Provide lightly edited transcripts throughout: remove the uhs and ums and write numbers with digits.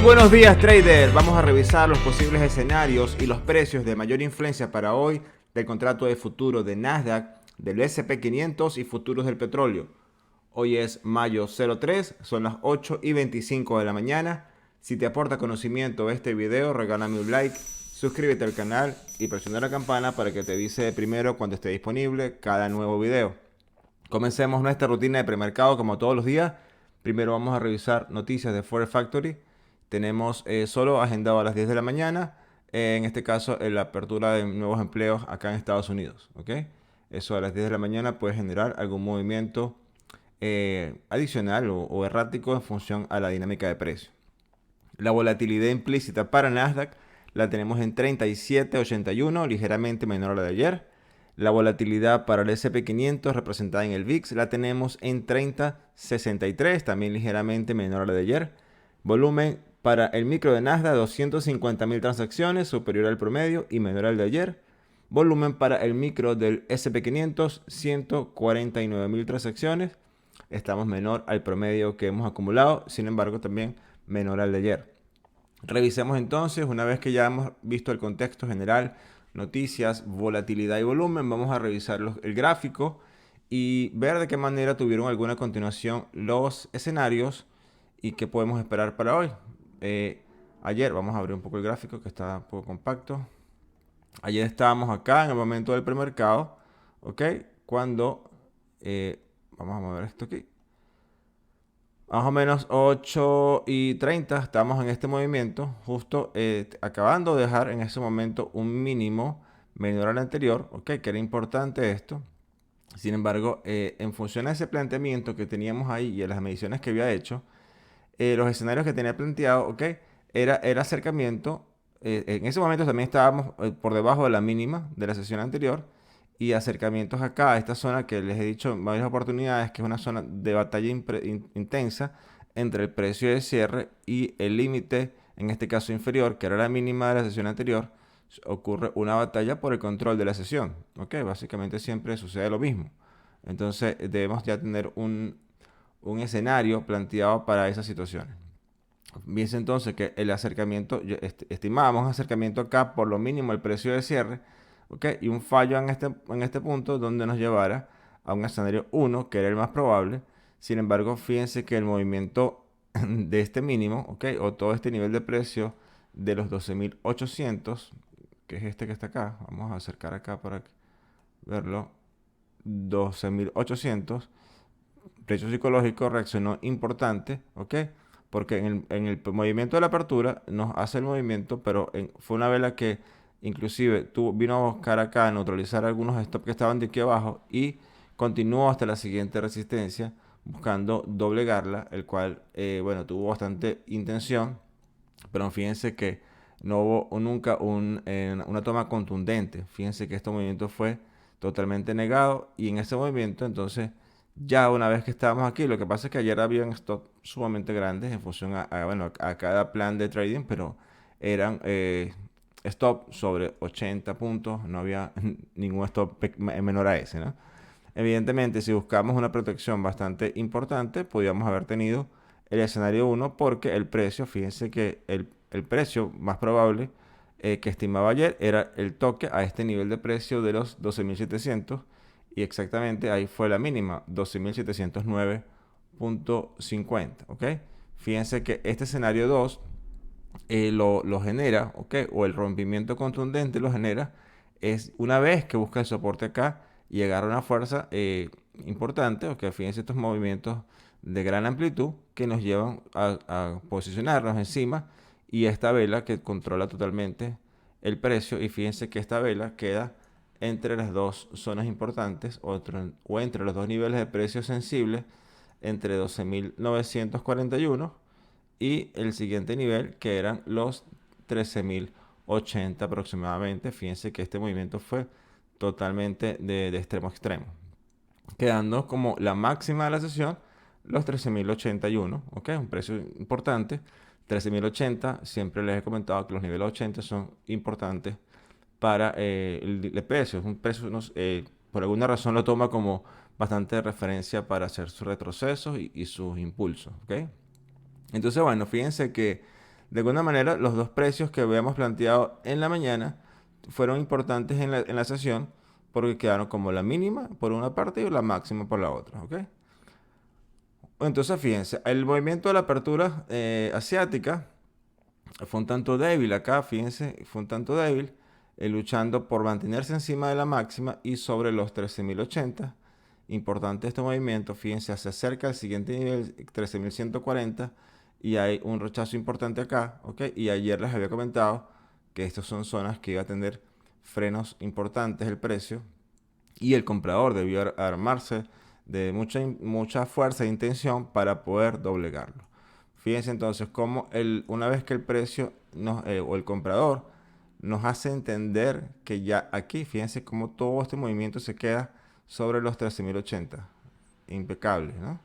buenos días, traders. Vamos a revisar los posibles escenarios y los precios de mayor influencia para hoy del contrato de futuro de Nasdaq, del S&P 500 y futuros del petróleo. Hoy es mayo 03, son las 8:25 de la mañana. Si te aporta conocimiento este video, regálame un like, suscríbete al canal y presiona la campana para que te avise primero cuando esté disponible cada nuevo video. Comencemos nuestra rutina de premercado como todos los días. Primero vamos a revisar noticias de Forex Factory. Tenemos solo agendado a las 10 de la mañana, en este caso la apertura de nuevos empleos acá en Estados Unidos. ¿Ok? Eso a las 10 de la mañana puede generar algún movimiento adicional o errático en función a la dinámica de precio. La volatilidad implícita para Nasdaq la tenemos en 37.81, ligeramente menor a la de ayer. La volatilidad para el S&P 500 representada en el VIX la tenemos en 30.63, también ligeramente menor a la de ayer. Volumen para el micro de Nasdaq, 250.000 transacciones, superior al promedio y menor al de ayer. Volumen para el micro del S&P 500, 149.000 transacciones. Estamos menor al promedio que hemos acumulado, sin embargo también menor al de ayer. Revisemos entonces, una vez que ya hemos visto el contexto general, noticias, volatilidad y volumen, vamos a revisar el gráfico y ver de qué manera tuvieron alguna continuación los escenarios y qué podemos esperar para hoy. Ayer, vamos a abrir un poco el gráfico que está un poco compacto. Ayer estábamos acá en el momento del premercado, ¿ok? Cuando, vamos a mover esto aquí. Más o menos 8:30 estamos en este movimiento, justo acabando de dejar en ese momento un mínimo menor al anterior, ¿ok? Que era importante esto. Sin embargo, en función a ese planteamiento que teníamos ahí y a las mediciones que había hecho, los escenarios que tenía planteado, ¿ok? Era acercamiento. En ese momento también estábamos por debajo de la mínima de la sesión anterior y acercamientos acá a esta zona que les he dicho en varias oportunidades que es una zona de batalla intensa entre el precio de cierre y el límite, en este caso inferior, que era la mínima de la sesión anterior. Ocurre una batalla por el control de la sesión, ¿ok? Básicamente siempre sucede lo mismo. Entonces debemos ya tener un escenario planteado para esas situaciones. Fíjense entonces que el acercamiento, estimábamos un acercamiento acá por lo mínimo el precio de cierre, ¿ok? Y un fallo en este punto donde nos llevara a un escenario 1, que era el más probable. Sin embargo, fíjense que el movimiento de este mínimo, ¿ok? O todo este nivel de precio de los 12.800, que es este que está acá, vamos a acercar acá para verlo, 12.800, precio psicológico reaccionó importante, ¿ok? Porque en el movimiento de la apertura nos hace el movimiento, pero fue una vela que inclusive vino a buscar acá, a neutralizar algunos stops que estaban de aquí abajo y continuó hasta la siguiente resistencia buscando doblegarla, el cual, bueno, tuvo bastante intención, pero fíjense que no hubo nunca una toma contundente. Fíjense que este movimiento fue totalmente negado y en ese movimiento entonces ya una vez que estábamos aquí, lo que pasa es que ayer habían stop sumamente grandes en función bueno, a cada plan de trading, pero eran stop sobre 80 puntos, no había ningún stop menor a ese, ¿no? Evidentemente, si buscamos una protección bastante importante, podríamos haber tenido el escenario 1 porque el precio, fíjense que el precio más probable que estimaba ayer era el toque a este nivel de precio de los 12.700 y exactamente ahí fue la mínima, 12.709.50, ¿ok? Fíjense que este escenario 2 lo genera, ¿ok? O el rompimiento contundente lo genera es una vez que busca el soporte acá y agarra una fuerza importante, ¿ok? Fíjense estos movimientos de gran amplitud que nos llevan a posicionarnos encima y esta vela que controla totalmente el precio y fíjense que esta vela queda entre las dos zonas importantes o entre los dos niveles de precio sensibles entre 12.941 y el siguiente nivel que eran los 13.080 aproximadamente. Fíjense que este movimiento fue totalmente de extremo a extremo, quedando como la máxima de la sesión los 13.081, ¿ok? Un precio importante. 13.080, siempre les he comentado que los niveles 80 son importantes para el precio. Es un precio, por alguna razón lo toma como bastante de referencia para hacer sus retrocesos y sus impulsos, ¿ok? Entonces, bueno, fíjense que De alguna manera, los dos precios que habíamos planteado en la mañana fueron importantes en la sesión porque quedaron como la mínima por una parte y la máxima por la otra, ¿ok? Entonces, fíjense, el movimiento de la apertura asiática fue un tanto débil acá, fíjense, fue un tanto débil, luchando por mantenerse encima de la máxima y sobre los 13.080. Importante este movimiento, fíjense, se acerca al siguiente nivel, 13.140, y hay un rechazo importante acá, ¿ok? Y ayer les había comentado que estas son zonas que iba a tener frenos importantes el precio, y el comprador debió armarse de mucha fuerza e intención para poder doblegarlo. Fíjense entonces cómo una vez que el precio o el comprador nos hace entender que ya aquí, fíjense cómo todo este movimiento se queda sobre los 13.080. Impecable, ¿no?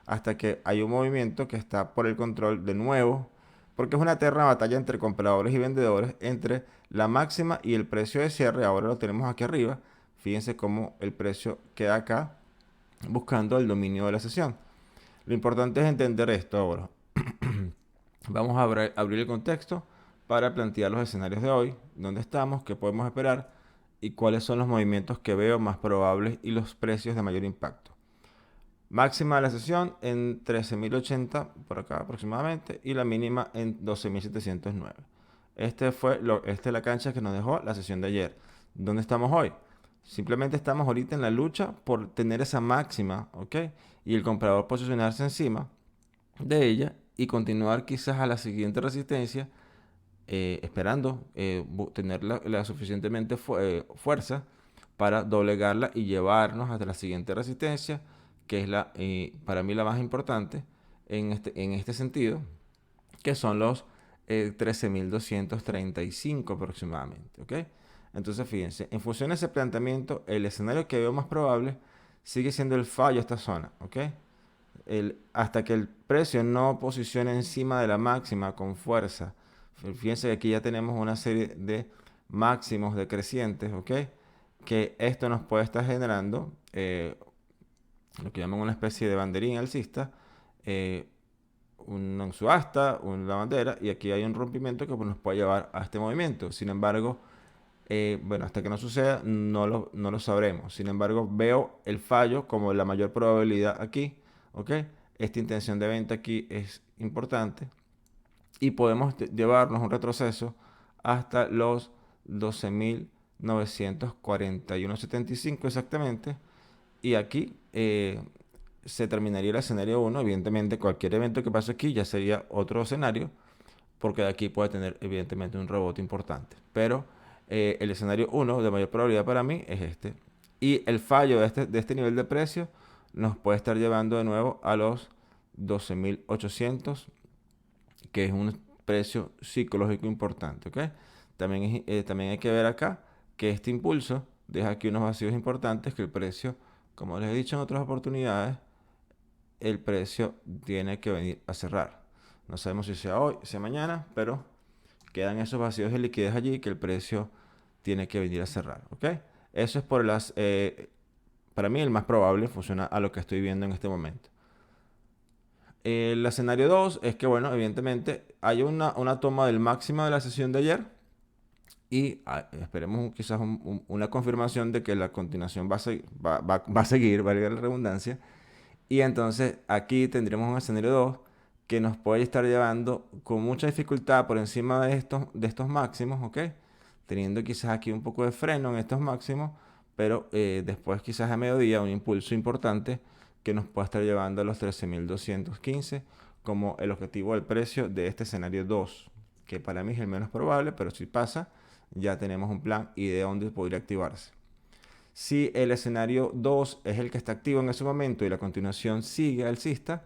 Hasta que hay un movimiento que está por el control de nuevo, porque es una eterna batalla entre compradores y vendedores, entre la máxima y el precio de cierre. Ahora lo tenemos aquí arriba. Fíjense cómo el precio queda acá buscando el dominio de la sesión. Lo importante es entender esto ahora. Vamos a abrir el contexto para plantear los escenarios de hoy, dónde estamos, qué podemos esperar y cuáles son los movimientos que veo más probables y los precios de mayor impacto. Máxima de la sesión en 13.080 por acá aproximadamente y la mínima en 12.709. Esta es la cancha que nos dejó la sesión de ayer. ¿Dónde estamos hoy? Simplemente estamos ahorita en la lucha por tener esa máxima, ¿ok? Y el comprador posicionarse encima de ella y continuar quizás a la siguiente resistencia, esperando tener la suficientemente fuerza para doblegarla y llevarnos hasta la siguiente resistencia, que es para mí la más importante en este sentido, que son los 13.235 aproximadamente, ¿ok? Entonces, fíjense, en función de ese planteamiento, el escenario que veo más probable sigue siendo el fallo a esta zona, ¿ok? Hasta que el precio no posicione encima de la máxima con fuerza. Fíjense que aquí ya tenemos una serie de máximos decrecientes, ¿ok? Que esto nos puede estar generando lo que llaman una especie de banderín alcista, una subasta, una bandera, y aquí hay un rompimiento que pues, nos puede llevar a este movimiento. Sin embargo, bueno, hasta que no suceda, no lo sabremos. Sin embargo, veo el fallo como la mayor probabilidad aquí, ¿ok? Esta intención de venta aquí es importante y podemos llevarnos un retroceso hasta los 12.941,75 exactamente. Y aquí se terminaría el escenario 1. Evidentemente, cualquier evento que pase aquí ya sería otro escenario, porque de aquí puede tener evidentemente un rebote importante. Pero el escenario 1 de mayor probabilidad para mí es este. Y el fallo de este nivel de precio nos puede estar llevando de nuevo a los 12.800, que es un precio psicológico importante, ¿ok? También hay que ver acá que este impulso deja aquí unos vacíos importantes que el precio, como les he dicho en otras oportunidades, el precio tiene que venir a cerrar. No sabemos si sea hoy, sea mañana, pero quedan esos vacíos de liquidez allí que el precio tiene que venir a cerrar, ¿ok? Eso es para mí el más probable, funciona a lo que estoy viendo en este momento. El escenario 2 es que, bueno, evidentemente hay una toma del máximo de la sesión de ayer y esperemos quizás una confirmación de que la continuación va a seguir, valga la redundancia. Y entonces aquí tendremos un escenario 2 que nos puede estar llevando con mucha dificultad por encima de estos máximos, ¿ok? Teniendo quizás aquí un poco de freno en estos máximos, pero después quizás a mediodía un impulso importante que nos puede estar llevando a los 13.215 como el objetivo del precio de este escenario 2, que para mí es el menos probable, pero si pasa, ya tenemos un plan y de dónde podría activarse. Si el escenario 2 es el que está activo en ese momento y la continuación sigue alcista,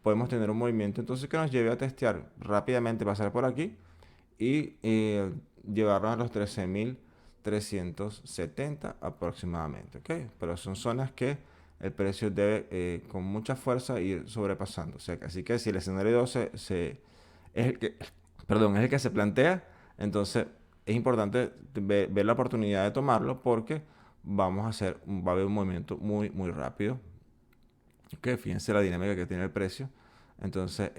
podemos tener un movimiento entonces que nos lleve a testear rápidamente, pasar por aquí y llevarnos a los 13.370 aproximadamente, ¿ok? Pero son zonas que el precio debe con mucha fuerza ir sobrepasando. O sea, así que si el escenario 2 es el que, perdón, es el que se plantea, entonces es importante ver la oportunidad de tomarlo porque va a haber un movimiento muy, muy rápido. Que fíjense la dinámica que tiene el precio. Entonces,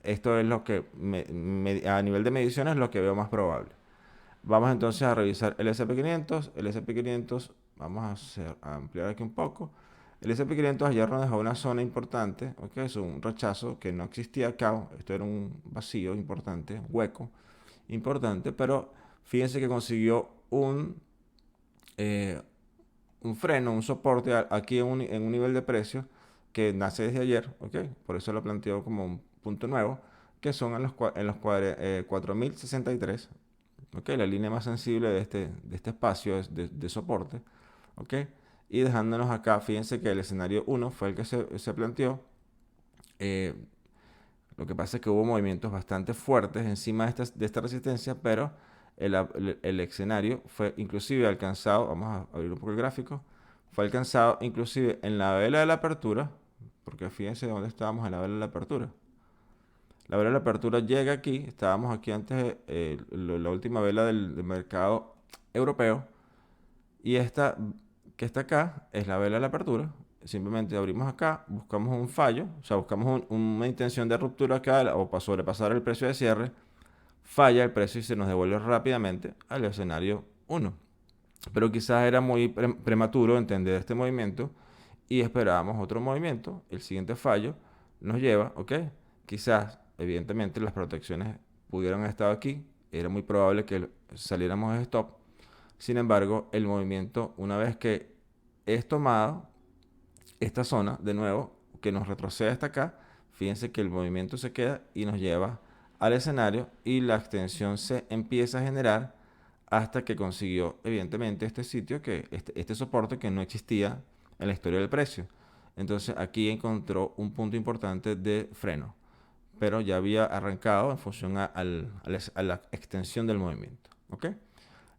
Esto es lo que a nivel de mediciones es lo que veo más probable. Vamos entonces a revisar el S&P 500. El S&P 500, vamos a ampliar aquí un poco. El S&P 500 ayer nos dejó una zona importante, ¿ok? Es un rechazo que no existía acá. Esto era un vacío importante, un hueco importante, pero fíjense que consiguió eh, un freno, un soporte aquí en un nivel de precio que nace desde ayer, ¿ok? Por eso lo planteo como un punto nuevo, que son en los 4063, ¿ok? La línea más sensible de este espacio de soporte, ¿ok? Y dejándonos acá, fíjense que el escenario 1 fue el que se planteó. eh, lo que pasa es que hubo movimientos bastante fuertes encima de esta resistencia, pero el escenario fue inclusive alcanzado, vamos a abrir un poco el gráfico, fue alcanzado inclusive en la vela de la apertura, porque fíjense dónde estábamos en la vela de la apertura. La vela de la apertura llega aquí, estábamos aquí antes, la última vela del mercado europeo, y esta que está acá es la vela de la apertura. Simplemente abrimos acá, buscamos un fallo, o sea, buscamos una intención de ruptura acá o para sobrepasar el precio de cierre. Falla el precio y se nos devuelve rápidamente al escenario 1. Pero quizás era muy prematuro entender este movimiento y esperábamos otro movimiento. El siguiente fallo nos lleva, ¿ok? Quizás, evidentemente, las protecciones pudieron haber estado aquí. Era muy probable que saliéramos de stop. Sin embargo, el movimiento, una vez que es tomado, esta zona, de nuevo, que nos retrocede hasta acá, fíjense que el movimiento se queda y nos lleva al escenario y la extensión se empieza a generar hasta que consiguió, evidentemente, este sitio, este soporte que no existía en la historia del precio. Entonces aquí encontró un punto importante de freno, pero ya había arrancado en función a la extensión del movimiento. ¿Ok?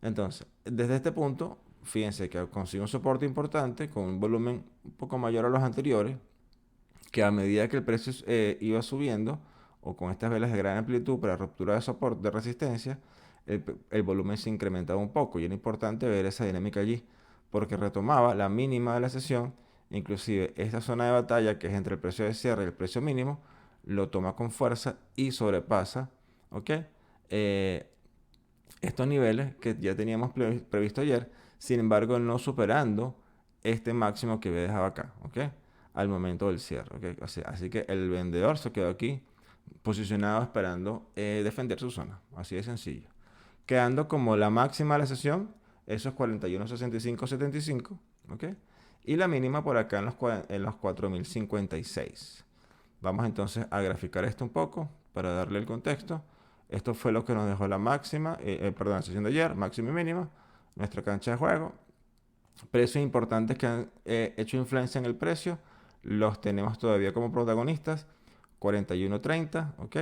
Entonces, desde este punto, fíjense que consigue un soporte importante con un volumen un poco mayor a los anteriores, que a medida que el precio iba subiendo, o con estas velas de gran amplitud para ruptura de soporte, de resistencia, el volumen se incrementaba un poco y era importante ver esa dinámica allí, porque retomaba la mínima de la sesión, inclusive esta zona de batalla que es entre el precio de cierre y el precio mínimo, lo toma con fuerza y sobrepasa, ¿ok? Eh, Estos niveles que ya teníamos previsto ayer, sin embargo no superando este máximo que había dejado acá, ¿ok? Al momento del cierre, ¿ok? Así que el vendedor se quedó aquí posicionado esperando defender su zona, así de sencillo. Quedando como la máxima de la sesión, esos 41.6575, ¿ok? Y la mínima por acá en los 4056. Vamos entonces a graficar esto un poco para darle el contexto. Esto fue lo que nos dejó la máxima, perdón, la sesión de ayer, máxima y mínima, nuestra cancha de juego. Precios importantes que han hecho influencia en el precio, los tenemos todavía como protagonistas, 41.30, ¿ok?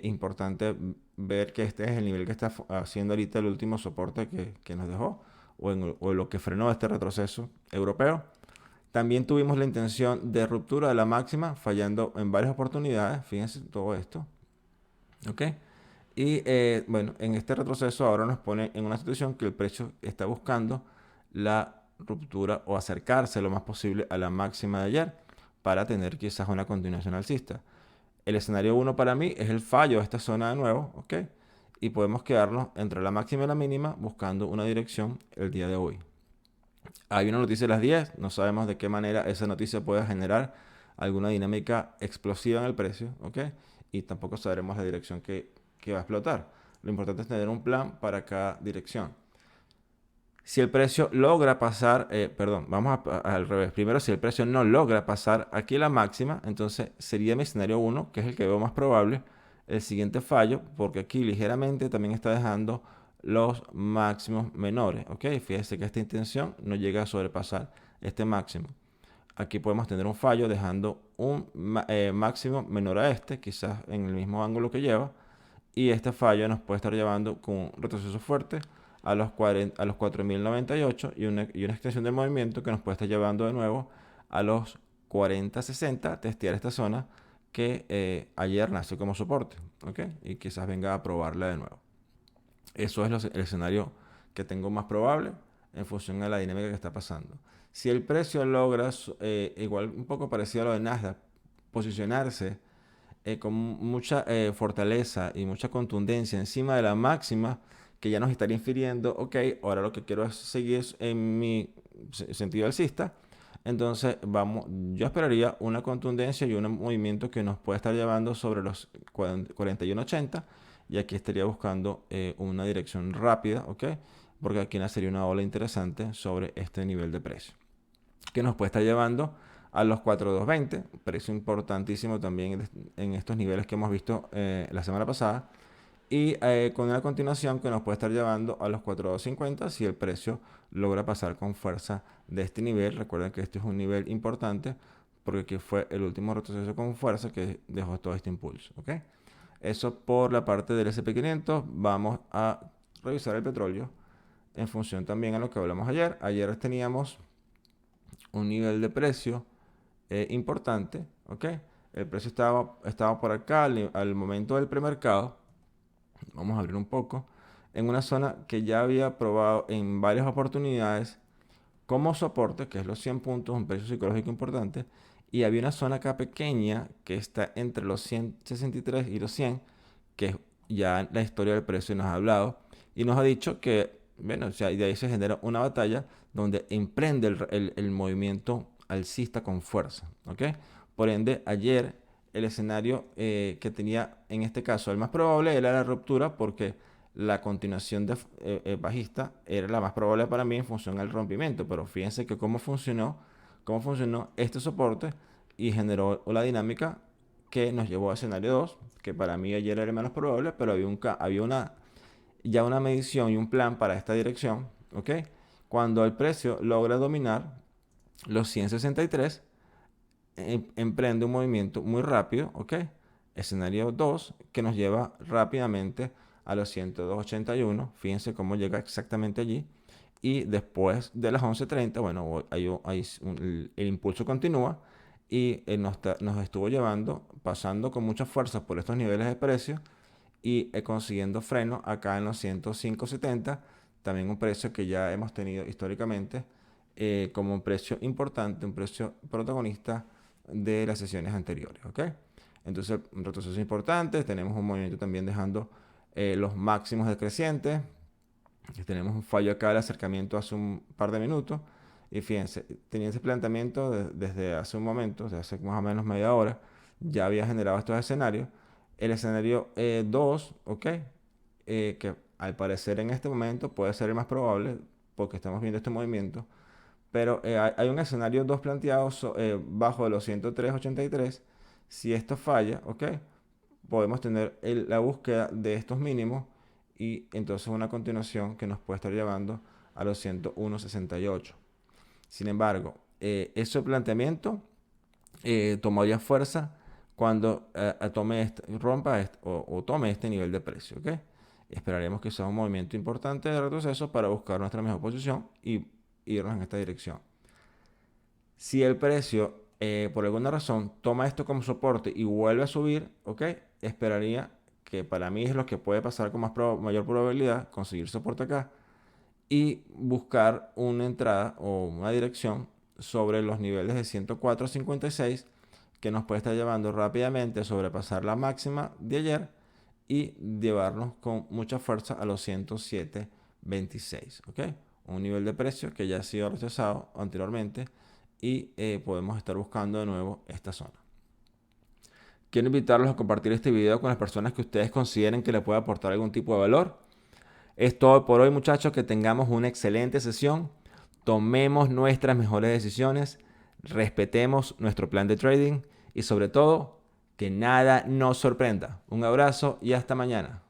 Importante ver que este es el nivel que está haciendo ahorita el último soporte que nos dejó, o lo que frenó este retroceso europeo. También tuvimos la intención de ruptura de la máxima, fallando en varias oportunidades, fíjense todo esto, ¿ok? Y bueno, en este retroceso ahora nos pone en una situación que el precio está buscando la ruptura o acercarse lo más posible a la máxima de ayer para tener quizás una continuación alcista. El escenario 1 para mí es el fallo de esta zona de nuevo, ¿ok? Y podemos quedarnos entre la máxima y la mínima buscando una dirección el día de hoy. Hay una noticia a las 10, no sabemos de qué manera esa noticia puede generar alguna dinámica explosiva en el precio, ¿ok? Y tampoco sabremos la dirección que va a explotar. Lo importante es tener un plan para cada dirección. Si el precio logra pasar, perdón, vamos al revés. Primero, si el precio no logra pasar aquí la máxima, entonces sería mi escenario 1, que es el que veo más probable, el siguiente fallo, porque aquí ligeramente también está dejando los máximos menores, ¿ok? Fíjese que esta intención no llega a sobrepasar este máximo. Aquí podemos tener un fallo dejando un máximo menor a este, quizás en el mismo ángulo que lleva, y este fallo nos puede estar llevando con un retroceso fuerte a los 4098 y una extensión del movimiento que nos puede estar llevando de nuevo a los 4060, testear esta zona que ayer nació como soporte, ¿ok? Y quizás venga a probarla de nuevo. Eso es el escenario que tengo más probable en función a la dinámica que está pasando. Si el precio logra, igual un poco parecido a lo de Nasdaq, posicionarse con mucha fortaleza y mucha contundencia encima de la máxima, que ya nos estaría infiriendo, ok, ahora lo que quiero es seguir en mi sentido alcista. Entonces, yo esperaría una contundencia y un movimiento que nos puede estar llevando sobre los 41.80, y aquí estaría buscando una dirección rápida, ok, porque aquí nacería una ola interesante sobre este nivel de precio, que nos puede estar llevando a los 4.220, precio importantísimo también en estos niveles que hemos visto la semana pasada, y con una continuación que nos puede estar llevando a los 4.250 si el precio logra pasar con fuerza de este nivel. Recuerden que este es un nivel importante porque aquí fue el último retroceso con fuerza que dejó todo este impulso, ¿ok? Eso por la parte del S&P 500. Vamos a revisar el petróleo en función también a lo que hablamos ayer. Ayer teníamos un nivel de precio importante, ¿ok? El precio estaba por acá al momento del premercado. Vamos a abrir un poco. En una zona que ya había probado en varias oportunidades como soporte, que es los 100 puntos, un precio psicológico importante. Y había una zona acá pequeña que está entre los 163 y los 100, que ya la historia del precio nos ha hablado y nos ha dicho que, bueno, o sea, de ahí se genera una batalla donde emprende el movimiento alcista con fuerza, ¿ok? Por ende, ayer el escenario que tenía en este caso el más probable era la ruptura, porque la continuación bajista era la más probable para mí en función al rompimiento. Pero fíjense que cómo funcionó este soporte y generó la dinámica que nos llevó a escenario 2, que para mí ayer era el menos probable, pero había ya una medición y un plan para esta dirección, ¿ok? Cuando el precio logra dominar los 163, emprende un movimiento muy rápido, ¿ok? Escenario 2, que nos lleva rápidamente a los 102.81. Fíjense cómo llega exactamente allí. Y después de las 11.30, bueno, el impulso continúa y nos estuvo llevando, pasando con mucha fuerza por estos niveles de precio y consiguiendo freno acá en los 105.70, también un precio que ya hemos tenido históricamente como un precio importante, un precio protagonista de las sesiones anteriores, ¿ok? Entonces, un retroceso importante, tenemos un movimiento también dejando los máximos decrecientes, tenemos un fallo acá del acercamiento hace un par de minutos, y fíjense, tenía ese planteamiento desde hace un momento, desde hace más o menos media hora, ya había generado estos escenarios. El escenario 2, ¿ok? Que al parecer en este momento puede ser el más probable, porque estamos viendo este movimiento, pero hay un escenario 2 planteado bajo de los 103.83. Si esto falla, ¿ok? Podemos tener la búsqueda de estos mínimos y entonces una continuación que nos puede estar llevando a los 101.68. Sin embargo, ese planteamiento tomaría fuerza cuando rompa o tome este nivel de precio, ¿ok? Esperaremos que sea un movimiento importante de retroceso para buscar nuestra mejor posición y irnos en esta dirección. Si el precio, por alguna razón, toma esto como soporte y vuelve a subir, ¿ok? Esperaría, que para mí es lo que puede pasar con mayor probabilidad, conseguir soporte acá y buscar una entrada o una dirección sobre los niveles de 104.56, que nos puede estar llevando rápidamente a sobrepasar la máxima de ayer y llevarnos con mucha fuerza a los 107.26, ¿ok? Un nivel de precio que ya ha sido rechazado anteriormente y podemos estar buscando de nuevo esta zona. Quiero invitarlos a compartir este video con las personas que ustedes consideren que le pueda aportar algún tipo de valor. Es todo por hoy, muchachos. Que tengamos una excelente sesión. Tomemos nuestras mejores decisiones. Respetemos nuestro plan de trading. Y sobre todo, que nada nos sorprenda. Un abrazo y hasta mañana.